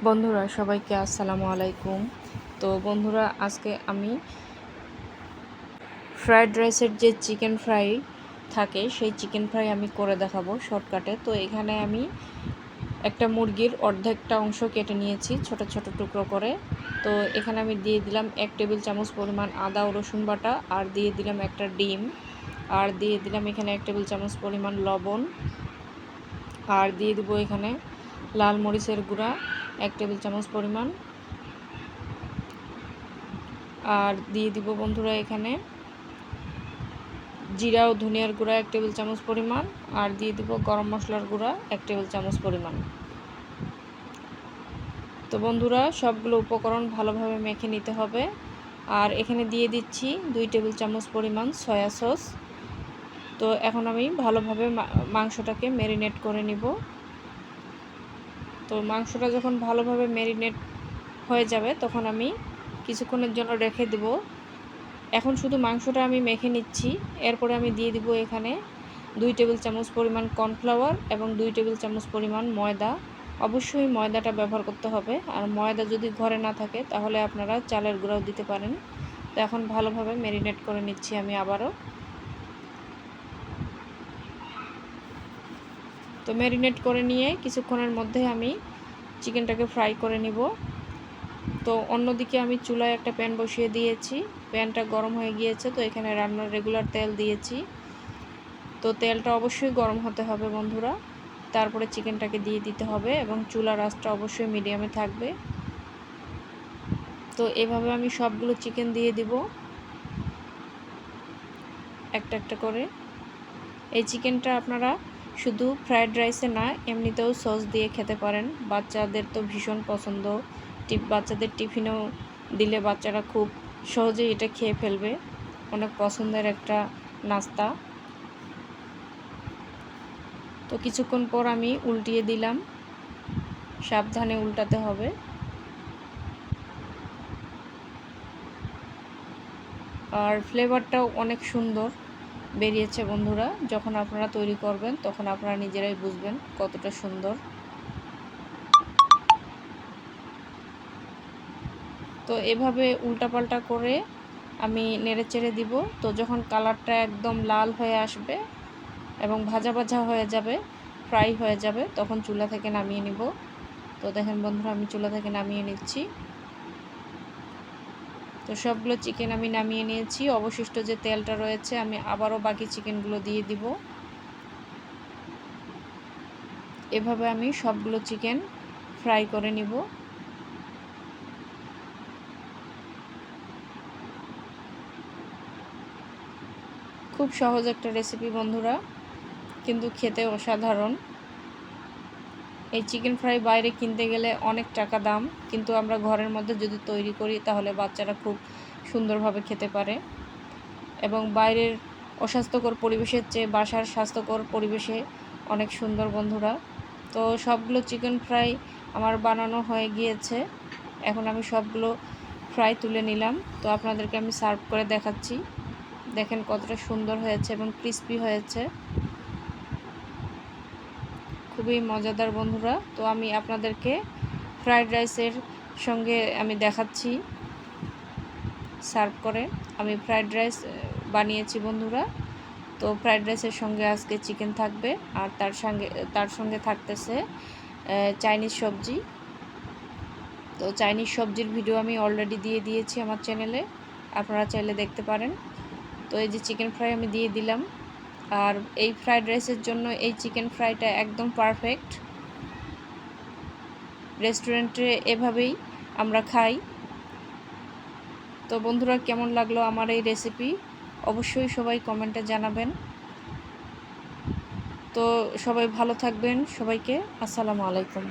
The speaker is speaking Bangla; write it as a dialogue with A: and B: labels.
A: বন্ধুরা সবাইকে আসসালামু আলাইকুম। তো বন্ধুরা আজকে আমি ফ্রাইড রাইসের যে চিকেন ফ্রাই থাকে সেই চিকেন ফ্রাই আমি করে দেখাবো শর্টকাটে। তো এখানে আমি একটা মুরগির অর্ধেকটা অংশ কেটে নিয়েছি ছোট ছোট টুকরো করে। তো এখানে আমি দিয়ে দিলাম 1 টেবিল চামচ পরিমাণ আদা ও রসুন বাটা, আর দিয়ে দিলাম একটা ডিম, আর দিয়ে দিলাম এখানে 1 টেবিল চামচ পরিমাণ লবণ, আর দিয়ে দিব এখানে লাল মরিচের গুঁড়া 1 টেবিল চামচ পরিমাণ, আর দিয়ে দিব বন্ধুরা এখানে জিরা ও ধনিয়ার গুঁড়া 1 টেবিল চামচ পরিমাণ, আর দিয়ে দিব গরম মশলার গুঁড়া 1 টেবিল চামচ পরিমাণ। তো বন্ধুরা সবগুলো উপকরণ ভালোভাবে মেখে নিতে হবে। আর এখানে দিয়ে দিচ্ছি 2 টেবিল চামচ পরিমাণ সয়া সস। তো এখন আমি ভালোভাবে মাংসটাকে ম্যারিনেট করে নিব। তো মাংসটা যখন ভালোভাবে ম্যারিনেট হয়ে যাবে তখন আমি কিছুক্ষণের জন্য রেখে দেব। এখন শুধু মাংসটা আমি মেখে নিচ্ছি। এরপরে আমি দিয়ে দিব এখানে 2 টেবিল চামচ পরিমাণ কর্নফ্লাওয়ার এবং 2 টেবিল চামচ পরিমাণ ময়দা। অবশ্যই ময়দাটা ব্যবহার করতে হবে, আর ময়দা যদি ঘরে না থাকে তাহলে আপনারা চালের গুঁড়াও দিতে পারেন। তো এখন ভালোভাবে ম্যারিনেট করে নিচ্ছি আমি আবারও। তো ম্যারিনেট করে নিয়ে কিছুক্ষণের মধ্যে আমি চিকেনটাকে ফ্রাই করে নিব। তো অন্যদিকে আমি চুলায় একটা প্যান বসিয়ে দিয়েছি। প্যানটা গরম হয়ে গিয়েছে। তো এখানে রান্নার রেগুলার তেল দিয়েছি। তো তেলটা অবশ্যই গরম হতে হবে বন্ধুরা। তারপরে চিকেনটাকে দিয়ে দিতে হবে এবং চুলার আঁচটা অবশ্যই মিডিয়ামে থাকবে। তো এভাবে আমি সবগুলো চিকেন দিয়ে দিব একটা একটা করে। এই চিকেনটা আপনারা শুধু ফ্রাইড রাইসে না, এমনিতেও সস দিয়ে খেতে পারেন। বাচ্চাদের তো ভীষণ পছন্দ। বাচ্চাদের টিফিনেও দিলে বাচ্চারা খুব সহজেই এটা খেয়ে ফেলবে। অনেক পছন্দের একটা নাস্তা। তো কিছুক্ষণ পর আমি উল্টিয়ে দিলাম। সাবধানে উল্টাতে হবে। আর ফ্লেভারটাও অনেক সুন্দর বেরিয়েছে বন্ধুরা। যখন আপনারা তৈরি করবেন তখন আপনারা নিজেরাই বুঝবেন কতটা সুন্দর। তো এভাবে উল্টাপাল্টা করে আমি নেড়েচেড়ে দিব। তো যখন কালারটা একদম লাল হয়ে আসবে এবং ভাজা ভাজা হয়ে যাবে, ফ্রাই হয়ে যাবে, তখন চুলা থেকে নামিয়ে নিব। তো দেখেন বন্ধুরা আমি চুলা থেকে নামিয়ে নিচ্ছি। তো সবগুলো চিকেন আমি নামিয়ে নিয়েছি। অবশিষ্ট যে তেলটা রয়েছে আমি আবারও বাকি চিকেনগুলো দিয়ে দিব। এভাবে আমি সবগুলো চিকেন ফ্রাই করে নিব। খুব সহজ একটা রেসিপি বন্ধুরা, কিন্তু খেতে অসাধারণ। এই চিকেন ফ্রাই বাইরে কিনতে গেলে অনেক টাকা দাম, কিন্তু আমরা ঘরের মধ্যে যদি তৈরি করি তাহলে বাচ্চারা খুব সুন্দরভাবে খেতে পারে। এবং বাইরের অস্বাস্থ্যকর পরিবেশের চেয়ে বাসার স্বাস্থ্যকর পরিবেশে অনেক সুন্দর বন্ধুরা। তো সবগুলো চিকেন ফ্রাই আমার বানানো হয়ে গিয়েছে। এখন আমি সবগুলো ফ্রাই তুলে নিলাম। তো আপনাদেরকে আমি সার্ভ করে দেখাচ্ছি। দেখেন কতটা সুন্দর হয়েছে এবং ক্রিস্পি হয়েছে, খুবই মজাদার বন্ধুরা। তো আমি আপনাদেরকে ফ্রাইড রাইসের সঙ্গে আমি দেখাচ্ছি সার্ভ করে। আমি ফ্রাইড রাইস বানিয়েছি বন্ধুরা। তো ফ্রাইড রাইসের সঙ্গে আজকে চিকেন থাকবে, আর তার সঙ্গে থাকতেছে চাইনিজ সবজি। তো চাইনিজ সবজির ভিডিও আমি অলরেডি দিয়ে দিয়েছি আমার চ্যানেলে, আপনারা চাইলে দেখতে পারেন। তো এই যে চিকেন ফ্রাই আমি দিয়ে দিলাম। আর এই ফ্রাইড রাইসের জন্য এই চিকেন ফ্রাইটা একদম পারফেক্ট। রেস্টুরেন্টে এভাবেই আমরা খাই। তো বন্ধুরা কেমন লাগলো আমার এই রেসিপি অবশ্যই সবাই কমেন্টে জানাবেন। তো সবাই ভালো থাকবেন। সবাইকে আসসালামু আলাইকুম।